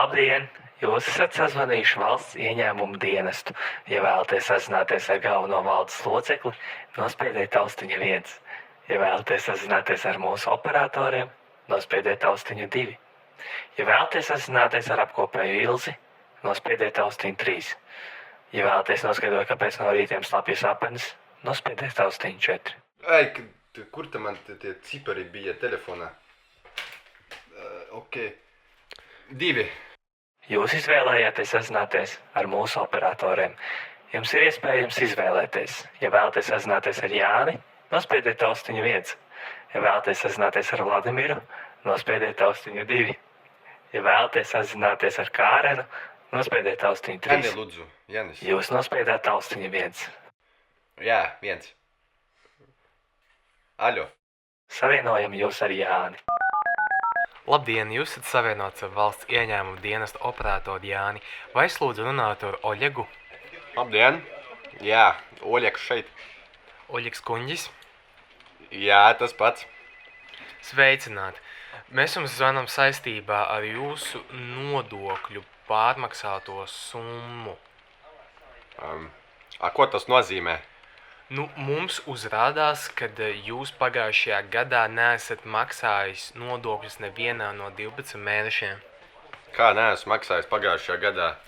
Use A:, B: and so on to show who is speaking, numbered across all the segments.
A: Labdien! Jūs esat sazvanījuši valsts ieņēmumu dienestu. Ja vēlaties sazināties ar galveno valdes locekli, nospiediet taustiņu 1. Ja vēlaties sazināties ar mūsu operatoriem, nospiediet taustiņu 2. Ja vēlaties sazināties ar apkopēju Ilzi, nospiediet taustiņu 3. Ja vēlaties noskaidrot, kāpēc no rītiem slapjas apenes, nospiediet taustiņu 4.
B: Ai, kur te man tie cipari bija telefonā? Ok. 2.
A: Jūs izvēlējāties sazināties ar mūsu operatoriem. Jums ir iespējams izvēlēties. Ja vēlaties sazināties ar Jāni, nospiediet taustiņu 1. Ja vēlaties sazināties ar Vladimiru, nospiediet taustiņu 2. Ja vēlaties sazināties ar Kārenu, nospiediet taustiņu 3.
B: Jāni, lūdzu. Jānis.
A: Jūs nospiedāt taustiņu 1.
B: Jā, 1. Aļo.
A: Savienojam jūs ar Jāni.
C: Labdien, jūs esat savienots ar valsts ieņēmumu dienesta operatoru Jāni. Vai es lūdzu runāt ar Oļegu?
B: Labdien. Jā, Oļeks šeit.
C: Oļegs Kuņģis?
B: Jā, tas pats.
C: Sveicināti! Mēs jums zvanam saistībā ar jūsu nodokļu pārmaksāto summu.
B: Ko tas nozīmē?
C: Mums uzrādās, ka jūs pagājušajā gadā neesat maksājis nodokļus nevienā no 12 mēnešiem.
B: Kā neesmu maksājis pagājušajā gadā?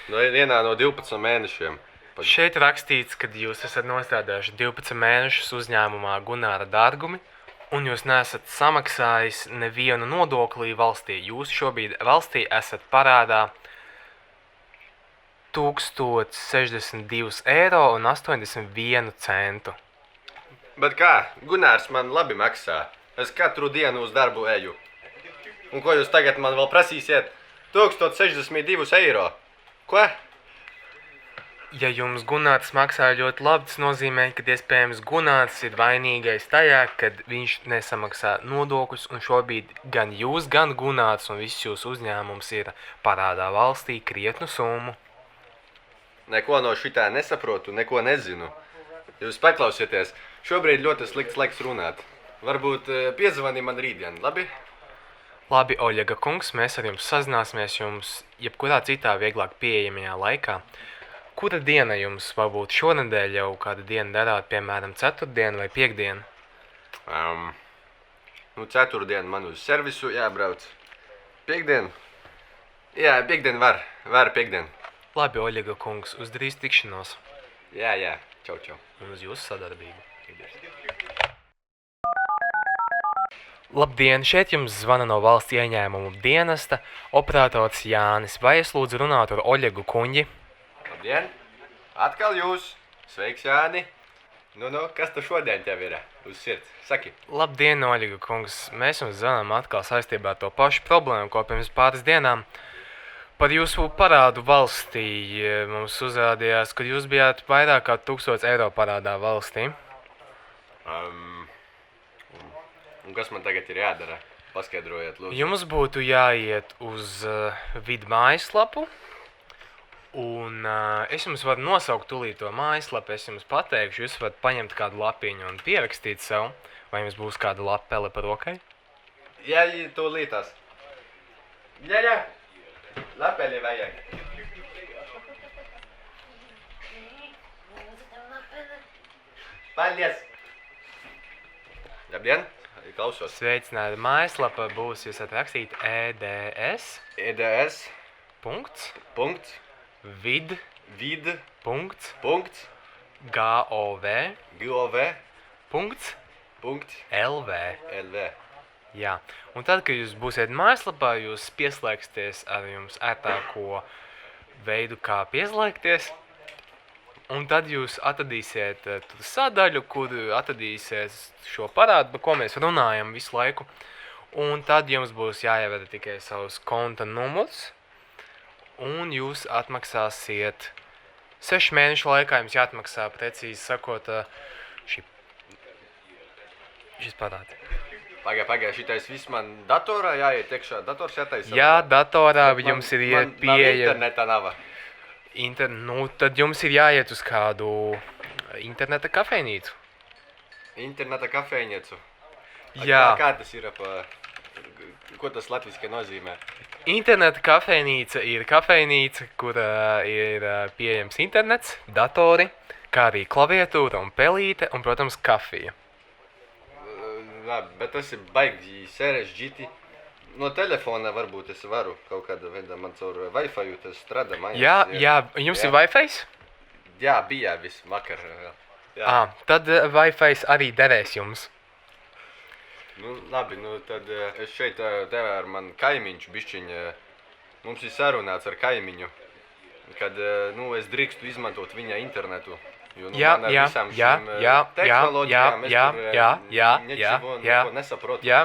B: Vienā no 12 mēnešiem.
C: Šeit rakstīts, ka jūs esat nostrādājuši 12 mēnešus uzņēmumā Gunāra Dārgumi, un jūs neesat samaksājis nevienu nodokli valstī. Jūs šobrīd valstī esat parādā 1062,81 eiro.
B: Bet kā? Gunārs man labi maksā. Es katru dienu uz darbu eju. Un ko jūs tagad man vēl prasīsiet? 1062 eiro. Ko?
C: Ja jums Gunārs maksāja ļoti labi, tas nozīmē, ka iespējams Gunārs ir vainīgais tajā, kad viņš nesamaksā nodokļus, un šobrīd gan jūs, gan Gunārs un viss jūsu uzņēmums ir parādā valstī krietnu summu.
B: Neko no šitā nesaprotu, neko nezinu. Jūs paklausieties, šobrīd ļoti slikts laiks runāt. Varbūt piezvani man rītdien, labi?
C: Labi, Oļega kungs, mēs ar jums sazināsimies jums jebkurā citā vieglāk pieejamajā laikā. Kura diena jums varbūt šonedēļ jau kāda diena darāt, piemēram, ceturtdiena vai piekdiena?
B: Ceturtdien man uz servisu jābrauc. Piekdien? Jā, piekdien var piekdien.
C: Labi, Oļega kungs, uz drīz tikšanos.
B: Jā, čau.
C: Un uz jūsu sadarbību. Labdien, šeit jums zvana no valsts ieņēmumu dienesta operators Jānis. Vai es lūdzu runāt ar Oļegu Kuņģi?
B: Labdien, atkal jūs. Sveiks, Jāni. Kas tu šodien tev ir uz sirds? Saki.
C: Labdien, Oļega kungs. Mēs jums zvanām atkal saistībā ar to pašu problēmu, ko pirms pāris dienām. Par jūsu parādu valstī mums uzrādījās, ka jūs bijāt vairāk kā 1000 eiro parādā valstī.
B: Un kas man tagad ir jādara? Paskaidrojiet, lūdzu.
C: Jums būtu jāiet uz vidu mājaslapu, un es jums varu nosaukt tūlīt to mājaslapu, es jums pateikšu, jūs varat paņemt kādu lapiņu un pierakstīt sev, vai jums būs kāda lapele par rokai?
B: Jā, tūlītās. Jā. Lapeli vajag. Paldies! Labdien, klausos.
C: Sveicināti, mājaslapa būs, jūs varat rakstīt EDS.
B: EDS.
C: Punkts.
B: Punkts.
C: Vid. Punkts.
B: Punkts.
C: GOV.
B: Punkts.
C: LV.
B: LV.
C: Jā, un tad, kad jūs būsiet mājaslapā, jūs pieslēgsties ar jums ērtāko veidu, kā pieslēgties. Un tad jūs atradīsiet sadaļu, kur atradīsies šo parādu, par ko mēs runājam visu laiku. Un tad jums būs jāievada tikai savs konta numurs. Un jūs atmaksāsiet 6 mēnešu laikā, jums jāatmaksā precīzi sakot šis parāds.
B: Pagāj, šitais viss man datorā jāiet iekšā, dators jātaisa?
C: Jā, datorā jums ir iet pieeja.
B: Interneta nav.
C: Tad jums ir jāiet uz kādu interneta kafejnīcu.
B: Interneta kafejnīcu?
C: Jā.
B: Kā tas ir? Ko tas latviski nozīmē?
C: Interneta kafejnīca ir kafejnīca, kur ir pieejams internets, datori, kā arī klaviatūra un pelīte un, protams, kafija.
B: Labi, bet tas ir baigi sarežģīti. No telefona varbūt es varu kaut kādā veidā man caur Wi-Fi tas strādā mājās.
C: Jā, jums ir Wi-Fi?
B: Jā, bija viss vakar. Jā.
C: Tad Wi-Fi arī derēs jums.
B: Nu, labi, nu tad es šeit tev ar man kaimiņš bišķiņ. Mums ir sarunāts ar kaimiņu, kad es drīkstu izmantot viņa internetu. Jo, man ar visām šīm tehnoloģijām es nesaprotu.
C: Jā.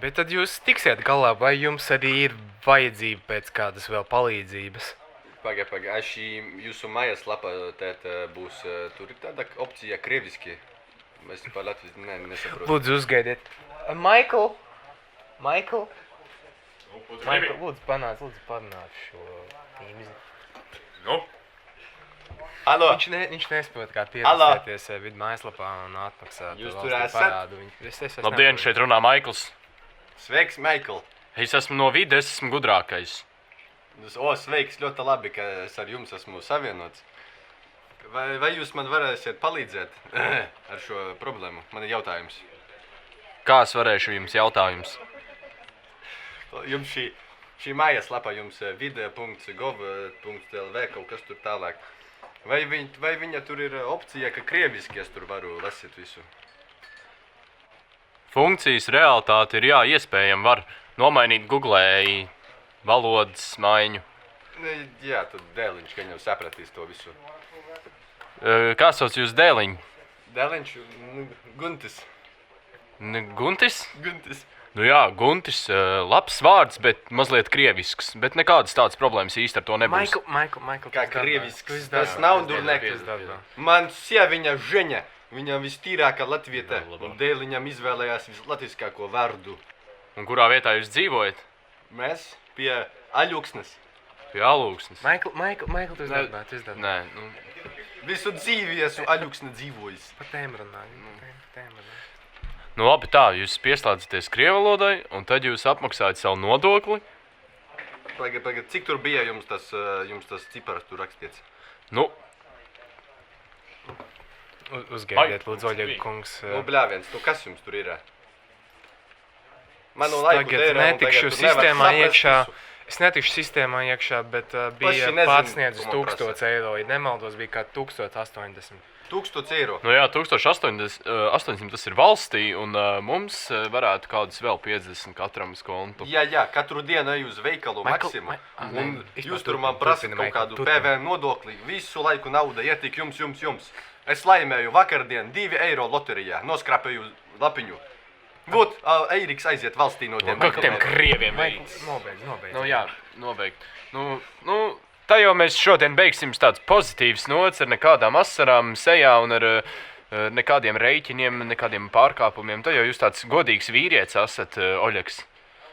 C: Bet tad jūs tiksiet galā, vai jums arī ir vajadzība pēc kādas vēl palīdzības?
B: Paga, šī jūsu mājaslapa tēt būs, tur ir tāda opcija krieviski. Es par Latvijas nesaprotu.
C: Lūdzu, uzgaidiet. Michael, lūdzu, panāc šo tīmzi.
B: Nu? Halo!
C: Viņš nespēja kā pierakstēties vidu mājaslapā un atmaksāt
B: Jūs
C: valstī
B: tur esat?
C: parādu.
D: Labdien, šeit runā Maikls.
B: Sveiks, Michael!
D: Es esmu no vides, esmu gudrākais.
B: Sveiks, ļoti labi, ka es ar jums esmu savienots. Vai jūs man varēsiet palīdzēt ar šo problēmu? Man ir jautājums.
D: Kā es varēšu jums jautājums?
B: Jums šī mājaslapa jums vide.gov.lv kaut kas tur tālāk. Vai viņa tur ir opcija, ka krieviski es tur varu lasīt visu?
D: Funkcijas realitāte ir iespējama, var nomainīt googlēji valodas maiņu.
B: Jā, tad dēliņš, ka jau sapratīs to visu.
D: Kā sauc jūs dēliņu?
B: Dēliņš, Guntis.
D: Guntis?
B: Guntis.
D: Nu jā, Guntis, labs vārds, bet mazliet krievisks. Bet nekādas tādas problēmas īsti ar to nebūs.
C: Michael,
B: Kā krievisks, tas nav durnekas. Man sieviņa Žeņa, viņa vistīrākā latvieta, un dēliņam izvēlējās vislatviskāko vārdu.
D: Un kurā vietā jūs dzīvojat?
B: Mēs pie Aļuksnes.
D: Pie Alūksnes.
C: Michael, tu izdarbāt.
D: Nē, nu...
B: Visu dzīvi esmu Aļuksne dzīvojis.
C: Par tēm runāju.
D: Nu labi tā, jūs pieslēdzaties krievalodai, un tad jūs apmaksājat savu nodokli.
B: Paga, cik tur bija jums tas cipars tur rakstīts?
D: Nu,
C: Uzgaidiet, lūdzu, Oļega kungs.
B: Nu, bļāviens, kas jums tur ir? Manu laiku
C: Tagad
B: tērē, un
C: netikšu
B: tu nevari
C: sistēmā
B: saprast
C: iekšā.
B: visu.
C: Es netikšu sistēmā iekšā, bet bija
B: nezinu,
C: pārsniedzis
B: ko man
C: 1000 eiro. Ja nemaldos, bija kā 1080.
B: 1000 eiro.
D: nu jā, 1800 tas ir valstī, un mums varētu kādas vēl 50 katram skontu.
B: Jā, katru dienu eju uz veikalu Maksimu, un jūs tur man prasat kaut kādu PVN nodokli, visu laiku nauda ietik jums. Es laimēju vakardien 2 eiro loterijā, noskrapēju lapiņu. Vot, Eiriks aiziet valstī no tiem.
D: Kā tiem krieviem veids?
C: Nobeidz.
D: Nu jā, nobeigt. Nu, tā jau mēs šodien beigsim tāds pozitīvs nots ar nekādām asarām sejā un ar nekādiem reiķiniem, nekādiem pārkāpumiem. Tā jau jūs tāds godīgs vīrietis esat, Oļegs.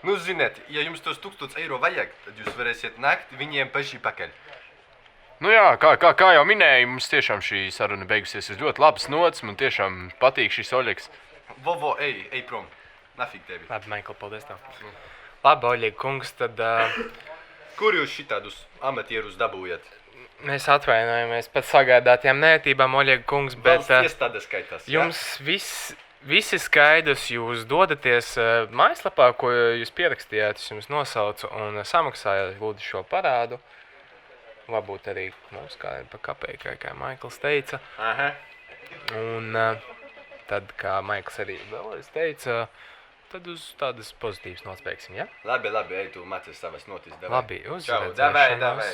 B: Nu, ziniet, ja jums tos 1000 eiro vajag, tad jūs varēsiet nākt viņiem paši pakaļ.
D: Nu jā, kā jau minēju, mums tiešām šī saruna beigusies uz ļoti labas nots, man tiešām patīk šis Oļegs.
B: Vovo, ej prom. Nafig tevi.
C: Labi, Michael, paldies tev. Labi, Oļega kungs, tad
B: Kur jūs šitādus amatierus dabūjat?
C: mēs atvainojamies pēc sagādātiem nētībām, Oļega kungs, bet
B: Valsts iestāde skaitās, jā?
C: jums viss ir skaidrs, jūs dodaties mājaslapā, ko jūs pierakstījāt, es jums nosaucu un samaksājāt lūdzu šo parādu. Varbūt arī mums kā pa kapeikai, kā Maikls teica.
B: Aha.
C: Un tad, kā Maikls arī vēlreiz teica, tad uz tādas pozitīvas nots beigsim, ja?
B: Labi, ej tu mācies savas notis.
C: Labi, uz
B: Čau,
C: redzēšanos.
B: davai.